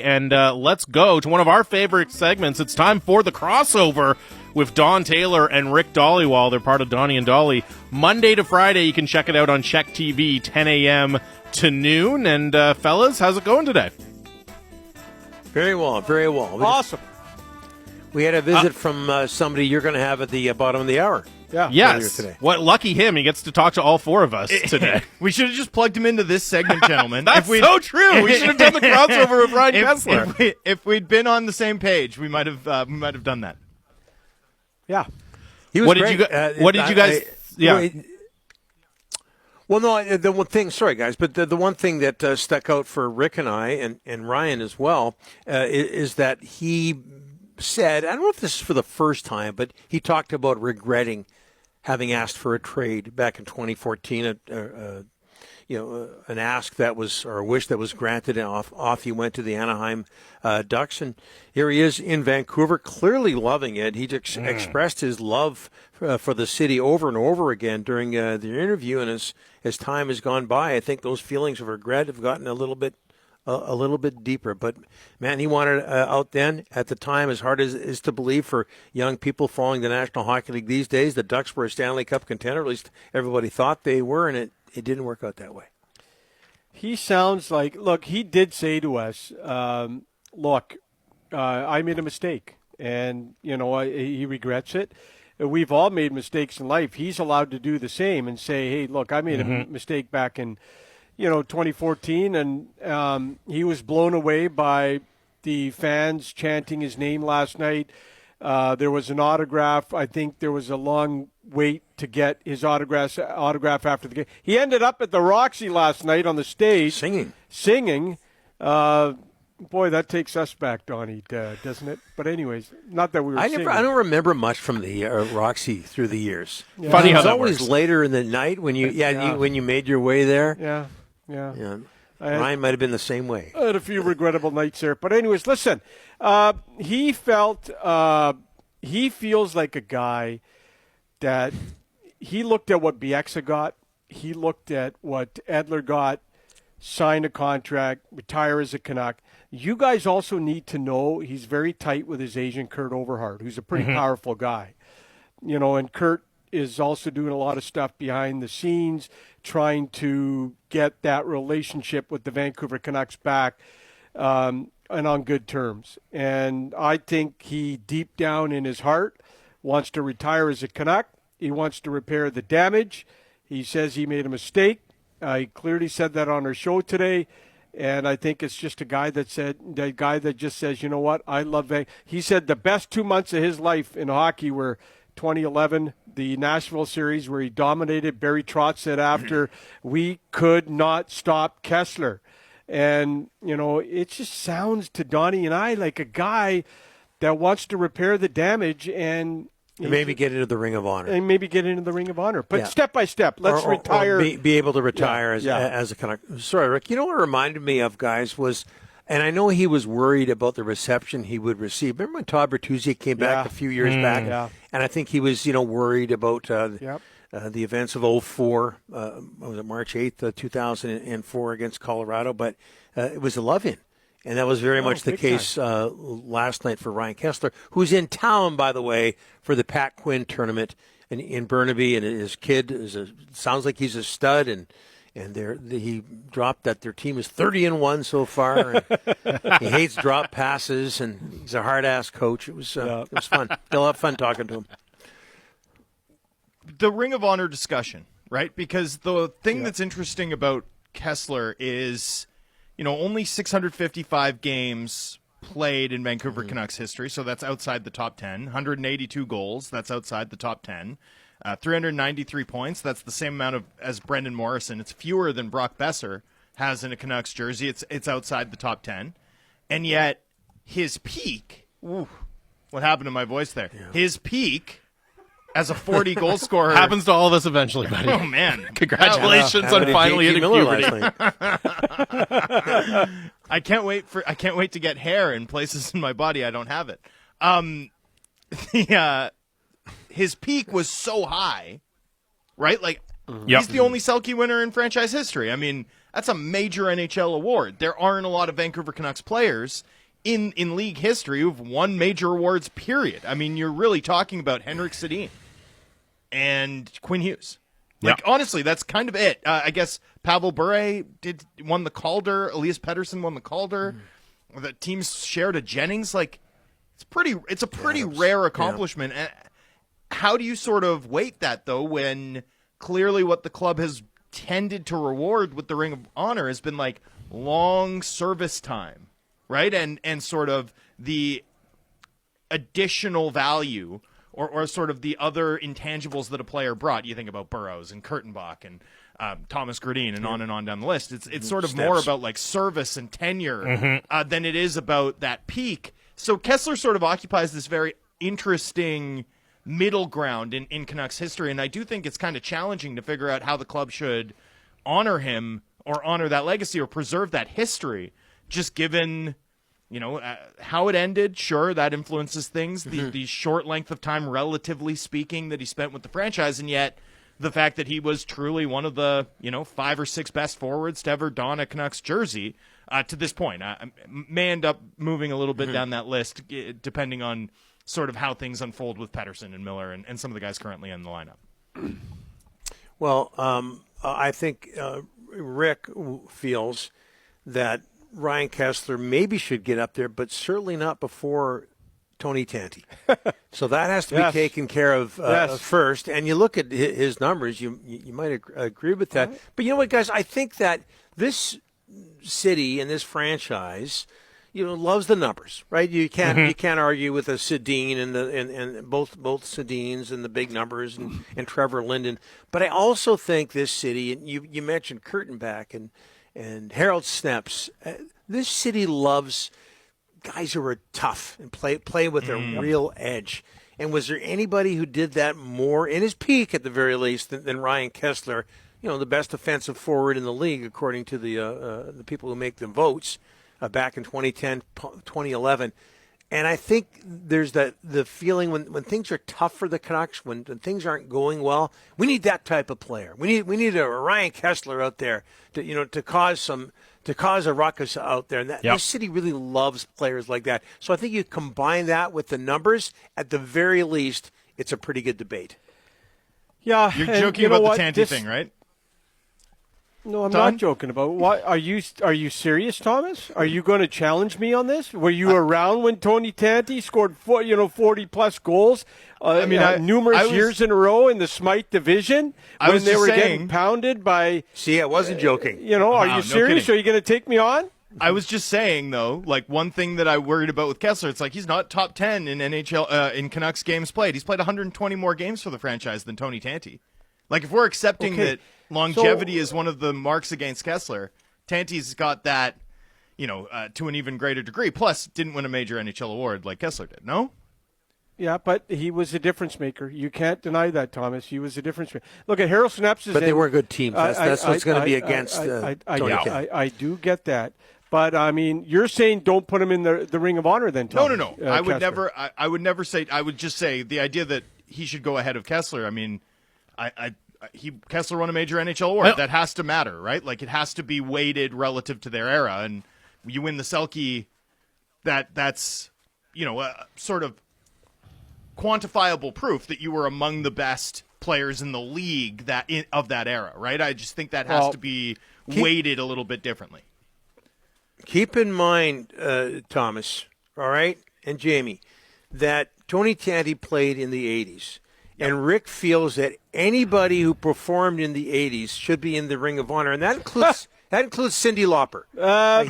And let's go to one of our favorite segments. It's time for the crossover with Don Taylor and Rick Dhaliwal. They're part of Donnie and Dhali. Monday to Friday, you can check it out on Check TV, 10 a.m. to noon. And fellas, how's it going today? Very well, very well. Awesome. We had a visit from somebody you're going to have at the bottom of the hour. Yeah. Yes. Today. What lucky him. He gets to talk to all four of us today. We should have just plugged him into this segment, gentlemen. That's so true. We should have done the crossover with Ryan Kesler. If we'd been on the same page, we might have done that. Yeah. He was What great. did you guys? Yeah. Well, no, the one thing, sorry guys, but the one thing that stuck out for Rick and I and Ryan as well is that he said, I don't know if this is for the first time, but he talked about regretting having asked for a trade back in 2014, an ask that was, or a wish that was granted, and off he went to the Anaheim Ducks, and here he is in Vancouver, clearly loving it. He expressed his love for the city over and over again during the interview, and as time has gone by, I think those feelings of regret have gotten a little bit deeper. But, man, he wanted out then. At the time, as hard as it is to believe for young people following the National Hockey League these days, the Ducks were a Stanley Cup contender. At least everybody thought they were, and it didn't work out that way. He sounds like, look, he did say to us, I made a mistake. And, he regrets it. We've all made mistakes in life. He's allowed to do the same and say, hey, look, I made a mistake back in 2014, and he was blown away by the fans chanting his name last night. There was an autograph. I think there was a long wait to get his autograph after the game. He ended up at the Roxy last night on the stage. Singing. Boy, that takes us back, Donnie, doesn't it? But anyways, not that we were singing. I don't remember much from the Roxy through the years. Yeah. Funny how it was that always works. later in the night when when you made your way there. Yeah. Ryan might have been the same way. I had a few regrettable nights there. But anyways, listen, he feels like a guy that he looked at what Bieksa got. He looked at what Edler got, signed a contract, retire as a Canuck. You guys also need to know he's very tight with his agent, Kurt Overhart, who's a pretty powerful guy. And Kurt is also doing a lot of stuff behind the scenes, trying to get that relationship with the Vancouver Canucks back and on good terms. And I think he, deep down in his heart, wants to retire as a Canuck. He wants to repair the damage. He says he made a mistake. He clearly said that on our show today. And I think it's just a guy that just says, you know what, I love Vancouver. He said the best 2 months of his life in hockey were 2011, the Nashville series where he dominated. Barry Trotz said after, we could not stop Kesler. And, it just sounds to Donnie and I like a guy that wants to repair the damage and maybe get into the Ring of Honor. But step by step, let's retire. Or be able to retire as a Canuck. Sorry, Rick. You know what it reminded me of, guys, was, and I know he was worried about the reception he would receive. Remember when Todd Bertuzzi came back a few years back? Yeah. And I think he was, worried about the events of 2004. Was it March 8th, 2004 against Colorado? But it was a love-in. And that was very much the case last night for Ryan Kesler, who's in town, by the way, for the Pat Quinn tournament in Burnaby. And his kid sounds like he's a stud. And he dropped that their team is 30-1 so far. And he hates drop passes, and he's a hard-ass coach. It was fun. They'll have fun talking to him. The Ring of Honor discussion, right? Because the thing that's interesting about Kesler is, only 655 games played in Vancouver Canucks history, so that's outside the top 10. 182 goals, that's outside the top 10. 393 points, that's the same amount as Brendan Morrison. It's fewer than Brock Besser has in a Canucks jersey. It's outside the top 10. And yet, his peak, what happened to my voice there? Yeah. His peak as a 40-goal scorer. Happens to all of us eventually, buddy. Oh, man. Congratulations on finally hitting puberty. I can't wait to get hair in places in my body I don't have it. His peak was so high, right? Like, he's the only Selke winner in franchise history. I mean, That's a major NHL award. There aren't a lot of Vancouver Canucks players in league history who've won major awards, period. I mean, you're really talking about Henrik Sedin and Quinn Hughes. Like, honestly, that's kind of it. I guess Pavel Bure won the Calder. Elias Pettersson won the Calder. The teams shared a Jennings. Like, it's a pretty rare accomplishment. Yeah. How do you sort of weight that, though, when clearly what the club has tended to reward with the Ring of Honor has been, like, long service time, right? And sort of the additional value or sort of the other intangibles that a player brought. You think about Burroughs and Kurtenbach and Thomas Gradin and on down the list. It's sort of more about, like, service and tenure than it is about that peak. So Kesler sort of occupies this very interesting middle ground in Canucks history, and I do think it's kind of challenging to figure out how the club should honor him or honor that legacy or preserve that history, just given, how it ended. Sure, that influences things, the short length of time, relatively speaking, that he spent with the franchise, and yet the fact that he was truly one of the, 5 or 6 best forwards to ever don a Canucks jersey to this point. I may end up moving a little bit down that list, depending on sort of how things unfold with Pettersson and Miller and some of the guys currently in the lineup. Well, I think Rick feels that Ryan Kesler maybe should get up there, but certainly not before Tony Tanti. So that has to be taken care of first. And you look at his numbers, you might agree with that. But you know what, guys? I think that this city and this franchise – loves the numbers, right? You can't argue with a Sedin and both Sedins and the big numbers and Trevor Linden. But I also think this city, and you mentioned Kurtenbach and Harold Snepps, this city loves guys who are tough and play with a real edge. And was there anybody who did that more in his peak, at the very least, than Ryan Kesler? The best offensive forward in the league, according to the people who make the votes. Back in 2010, 2011. And I think there's the feeling when things are tough for the Canucks, when things aren't going well, we need that type of player. We need a Ryan Kesler out there to cause a ruckus out there. And this city really loves players like that. So I think you combine that with the numbers, at the very least, it's a pretty good debate. Yeah. You're joking about the Tanti thing, right? No, I'm not joking about it. Why are you serious, Thomas? Are you going to challenge me on this? Were you around when Tony Tanti scored 40 plus goals? Numerous years in a row in the Smythe division when they were getting pounded by. See, I wasn't joking. Are you serious? No, are you going to take me on? I was just saying, though, like, one thing that I worried about with Kesler, it's like he's not top 10 in NHL in Canucks games played. He's played 120 more games for the franchise than Tony Tanti. Like, if we're accepting that longevity is one of the marks against Kesler, Tanti's got that, to an even greater degree. Plus, didn't win a major NHL award like Kesler did, no? Yeah, but he was a difference maker. You can't deny that, Thomas. He was a difference maker. Look at Harold Snepps. But they were good teams. That's what's going to be against Tony Tanti. I do get that. But, I mean, you're saying don't put him in the Ring of Honor then, Thomas. No. I would never say – I would just say the idea that he should go ahead of Kesler, I mean – Kesler won a major NHL award. That has to matter, right? Like, it has to be weighted relative to their era. And you win the Selke, that's sort of quantifiable proof that you were among the best players in the league of that era, right? I just think that has to be weighted a little bit differently. Keep in mind, Thomas, all right, and Jamie, that Tony Tanti played in the 80s. And Rick feels that anybody who performed in the 80s should be in the Ring of Honor, and that includes Cyndi Lauper.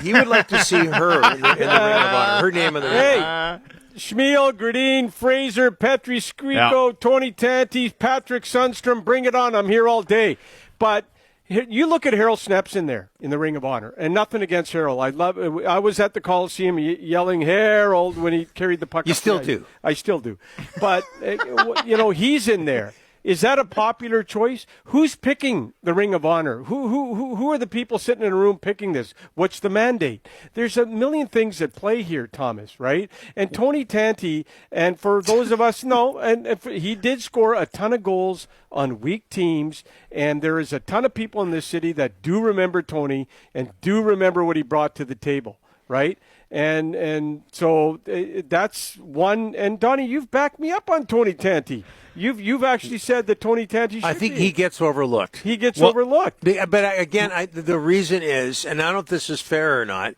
He would like to see her in the Ring of Honor. Her name in the Ring. Hey, Schmiel, Gradin, Fraser, Petri, Skriko, Tony Tanti, Patrick Sundstrom, bring it on. I'm here all day. But you look at Harold Snepps in there in the Ring of Honor, and nothing against Harold. I was at the Coliseum yelling Harold when he carried the puck. You still do. I still do. But, he's in there. Is that a popular choice? Who's picking the Ring of Honor? Who are the people sitting in a room picking this? What's the mandate? There's a million things at play here, Thomas, right? And Tony Tanti, and for those of us, he did score a ton of goals on weak teams, and there is a ton of people in this city that do remember Tony and do remember what he brought to the table, right? And so that's one. And Donnie, you've backed me up on Tony Tanti. You've actually said that Tony Tanti should I think be. he gets overlooked. He gets overlooked. But again, the reason is, and I don't know if this is fair or not,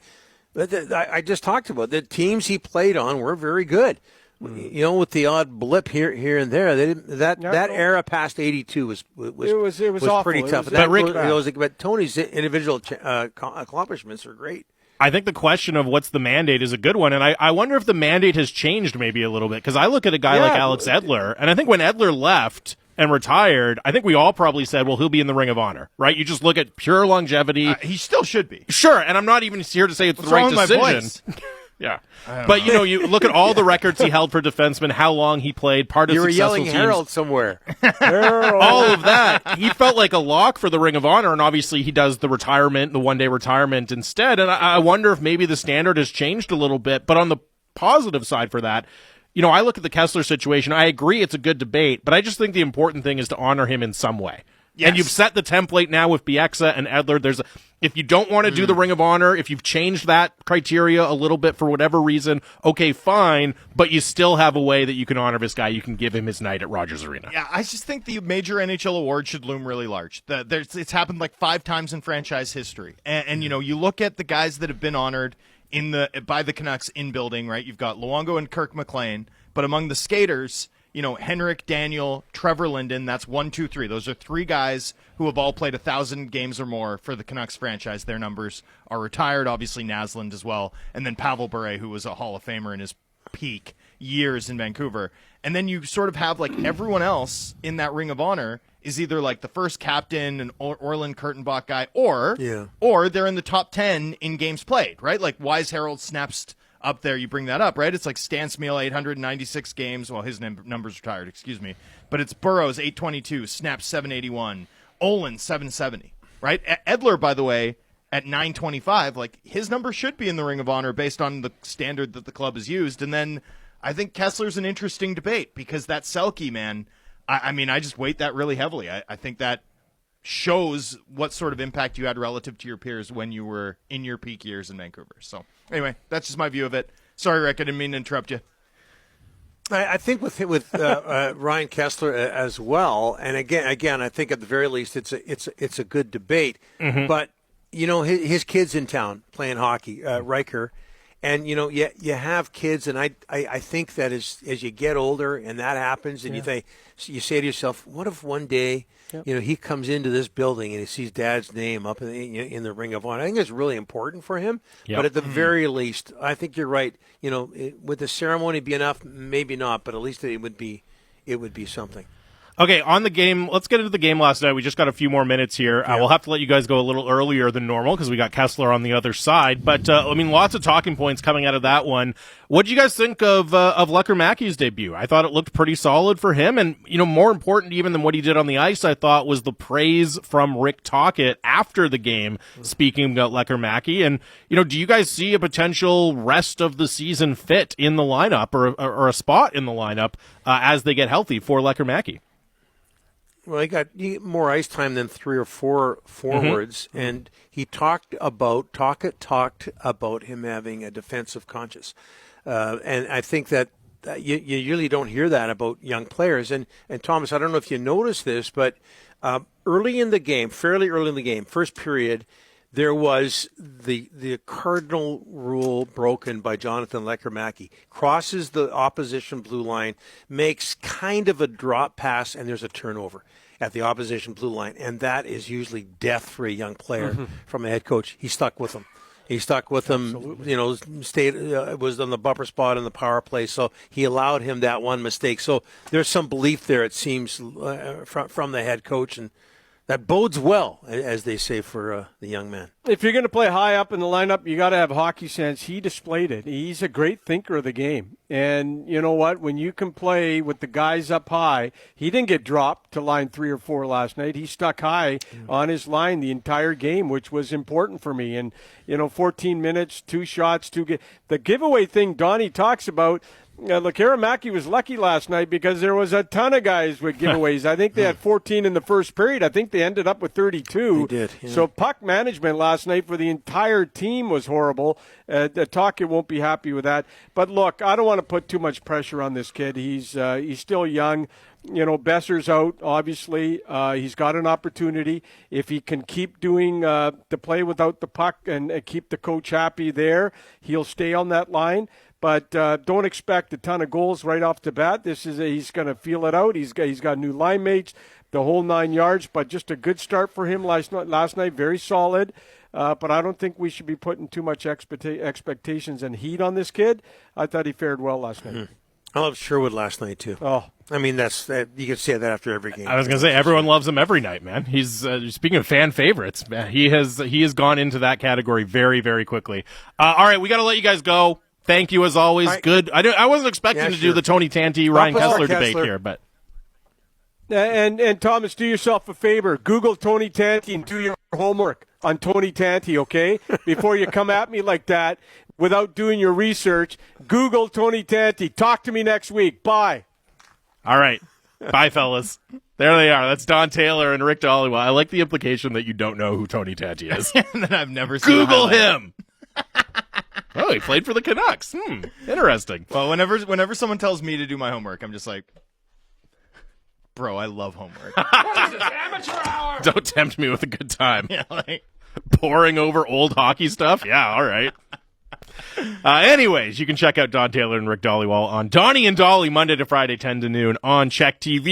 but I just talked about the teams he played on were very good. You know, with the odd blip here and there, that era past '82 was awful. pretty tough. But Tony's individual accomplishments are great. I think the question of what's the mandate is a good one, and I wonder if the mandate has changed maybe a little bit, because I look at a guy like Alex Edler, and I think when Edler left and retired, I think we all probably said, well, he'll be in the Ring of Honor, right? You just look at pure longevity. He still should be. Sure, and I'm not even here to say it's the right decision. Yeah. But, you know, you look at all the records he held for defensemen, how long he played, part of you were successful yelling teams. Harold somewhere. All of that. He felt like a lock for the Ring of Honor, and obviously he does the retirement, the one-day retirement instead. And I wonder if maybe the standard has changed a little bit. But on the positive side for that, you know, I look at the Kesler situation. I agree it's a good debate, but I just think the important thing is to honor him in some way. Yes. And you've set the template now with Bieksa and Edler. If you don't want to do the Ring of Honor, if you've changed that criteria a little bit for whatever reason, okay, fine, but you still have a way that you can honor this guy. You can give him his night at Rogers Arena. Yeah, I just think the major NHL award should loom really large. It's happened like 5 times in franchise history. And you know, you look at the guys that have been honored by the Canucks in building, right? You've got Luongo and Kirk McLean, but among the skaters, you know, Henrik, Daniel, Trevor Linden, that's 1, 2, 3. Those are 3 guys who have all played 1,000 games or more for the Canucks franchise. Their numbers are retired, obviously Naslund as well, and then Pavel Bure, who was a Hall of Famer in his peak years in Vancouver. And then you sort of have, like, everyone else in that Ring of Honor is either, like, the first captain, an Orland Kurtenbach guy, or they're in the top 10 in games played, right? Like, Wise Harold snaps up there, you bring that up, right? It's like Stan Smeel, 896 games. Well, his number's retired, excuse me. But it's Burroughs, 822, Snap, 781, Olin, 770, right? Edler, by the way, at 925, like, his number should be in the Ring of Honor based on the standard that the club has used. And then I think Kessler's an interesting debate because that Selke, man, I mean, I just weight that really heavily. I think that shows what sort of impact you had relative to your peers when you were in your peak years in Vancouver. So anyway, that's just my view of it. Sorry, Rick, I didn't mean to interrupt you. I think with Ryan Kesler as well, and again, I think at the very least it's a good debate. Mm-hmm. But you know, his kid's in town playing hockey, Riker, and you know, you have kids, and I think that as you get older and that happens, and you say to yourself, what if one day, you know, he comes into this building and he sees Dad's name up in the Ring of Honor. I think it's really important for him. Yep. But at the very least, I think you're right. You know, would the ceremony be enough? Maybe not, but at least it would be something. Okay, on the game, let's get into the game last night. We just got a few more minutes here. We'll have to let you guys go a little earlier than normal because we got Kesler on the other side. But, I mean, lots of talking points coming out of that one. What did you guys think of Lekkerimäki's debut? I thought it looked pretty solid for him. And, you know, more important even than what he did on the ice, I thought, was the praise from Rick Tocchet after the game, speaking about Lekkerimäki. And, you know, do you guys see a potential rest of the season fit in the lineup or a spot in the lineup as they get healthy for Lekkerimäki? Well, he got more ice time than 3 or 4 forwards, and he Tocchet talked about him having a defensive conscience, and I think that you usually don't hear that about young players. And Thomas, I don't know if you noticed this, but fairly early in the game, first period, there was the cardinal rule broken by Jonathan Lekkerimäki. Crosses the opposition blue line, makes kind of a drop pass, and there's a turnover at the opposition blue line. And that is usually death for a young player from a head coach. He stuck with him. Absolutely. You know, was on the bumper spot in the power play, so he allowed him that one mistake. So there's some belief there, it seems, from the head coach, and That bodes well, as they say, for the young man. If you're going to play high up in the lineup, you got to have hockey sense. He displayed it. He's a great thinker of the game. And you know what? When you can play with the guys up high, he didn't get dropped to line 3 or 4 last night. He stuck high on his line the entire game, which was important for me. And, 14 minutes, 2 shots, 2 the giveaway thing Donnie talks about. Lekkerimäki was lucky last night because there was a ton of guys with giveaways. I think they had 14 in the first period. I think they ended up with 32. They did. Yeah. So puck management last night for the entire team was horrible. Talkett won't be happy with that. But look, I don't want to put too much pressure on this kid. He's still young. Besser's out, obviously. He's got an opportunity. If he can keep doing the play without the puck and keep the coach happy there, he'll stay on that line. But don't expect a ton of goals right off the bat. He's going to feel it out. He's got new line mates, the whole 9 yards. But just a good start for him last night. Very solid. But I don't think we should be putting too much expectations and heat on this kid. I thought he fared well last night. Mm-hmm. I loved Sherwood last night too. Oh, I mean you can say that after every game. I was going to say everyone loves him every night, man. He's speaking of fan favorites. He has gone into that category very, very quickly. All right, we got to let you guys go. Thank you as always. Right. Good. I wasn't expecting to do the Tony Tanti Ryan Kesler debate Kesler here, but and Thomas, do yourself a favor. Google Tony Tanti and do your homework on Tony Tanti, okay? Before you come at me like that without doing your research, Google Tony Tanti. Talk to me next week. Bye. all right. Bye, fellas. There they are. That's Don Taylor and Rick Dhaliwal. I like the implication that you don't know who Tony Tanti is. And then I've never seen Google him. Oh, he played for the Canucks. Interesting. Well, whenever someone tells me to do my homework, I'm just like, bro, I love homework. Don't tempt me with a good time. Yeah, like, Poring over old hockey stuff? Yeah, all right. Anyways, you can check out Don Taylor and Rick Dhaliwal on Donnie and Dolly Monday to Friday, 10 to noon on Check TV.